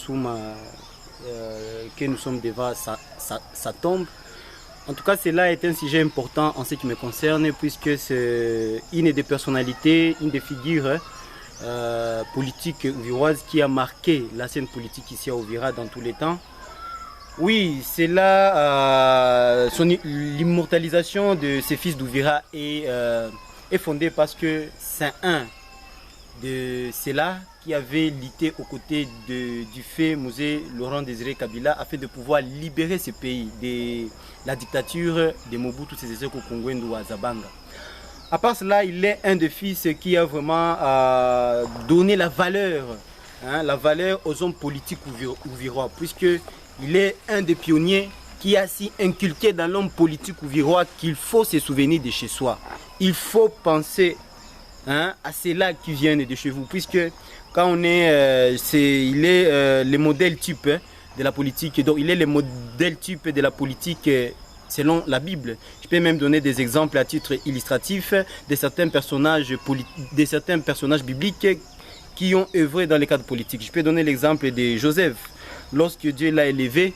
Ndassouma, que nous sommes devant sa tombe. En tout cas, cela est un sujet important en ce qui me concerne, puisque c'est une des personnalités, une des figures politiques ouviroises qui a marqué la scène politique ici à Ouvira dans tous les temps. Oui, c'est là l'immortalisation de ces fils d'Ouvira est fondée parce que c'est un de ceux-là qui avait lutté aux côtés du fait Mosé Laurent Désiré Kabila afin de pouvoir libérer ce pays de la dictature de Mobutu Sese Seko Kongwendu à Zabanga. À part cela, il est un des fils qui a vraiment donné la valeur aux hommes politiques ouvirois, puisqu'il est un des pionniers qui a si inculqué dans l'homme politique ouvirois qu'il faut se souvenir de chez soi. Il faut penser à ceux-là qui viennent de chez vous, puisque quand on est, il est le modèle type de la politique, donc il est le modèle type de la politique selon la Bible. Je peux même donner des exemples à titre illustratif de certains personnages bibliques qui ont œuvré dans le cadre politique. Je peux donner l'exemple de Joseph, lorsque Dieu l'a élevé.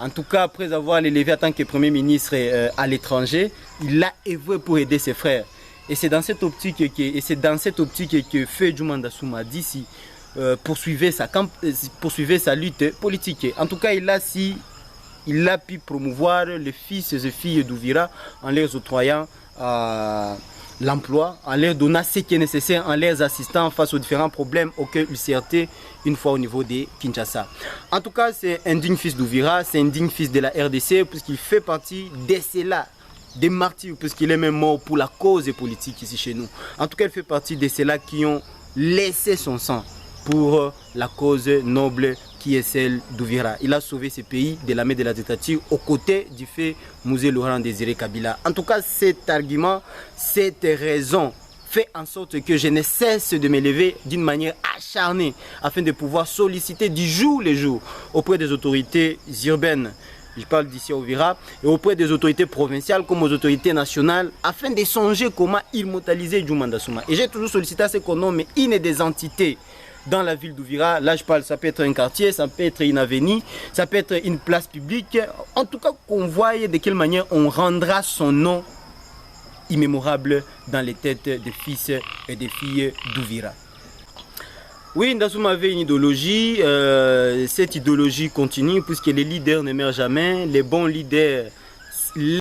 En tout cas, après avoir l'élevé en tant que Premier ministre à l'étranger, il l'a œuvré pour aider ses frères. Et c'est dans cette optique que Feu Djouma Ndassouma d'ici poursuivait sa lutte politique. En tout cas, il a pu promouvoir les fils et filles d'Ouvira en leur octroyant l'emploi, en leur donnant ce qui est nécessaire, en les assistant face aux différents problèmes auxquels il s'est heurté une fois au niveau de Kinshasa. En tout cas, c'est un digne fils d'Ouvira, c'est un digne fils de la RDC, puisqu'il fait partie de ceux-là, des martyrs, puisqu'il est même mort pour la cause politique ici chez nous. En tout cas, il fait partie de ceux-là qui ont laissé son sang pour la cause noble qui est celle d'Ouvira. Il a sauvé ce pays de la main de la dictature aux côtés du fait Mosé Laurent Désiré Kabila. En tout cas, cet argument, cette raison fait en sorte que je ne cesse de m'élever d'une manière acharnée afin de pouvoir solliciter du jour le jour auprès des autorités urbaines, je parle d'ici à Ouvira, et auprès des autorités provinciales comme aux autorités nationales, afin de songer comment immortaliser Djouma Ndassouma. Et j'ai toujours sollicité à ce qu'on nomme une des entités dans la ville d'Ouvira. Là, je parle, ça peut être un quartier, ça peut être une avenue, ça peut être une place publique. En tout cas, qu'on voie de quelle manière on rendra son nom immémorable dans les têtes des fils et des filles d'Ouvira. Oui, Ndassouma avait une idéologie, cette idéologie continue puisque les leaders ne meurent jamais, les bons leaders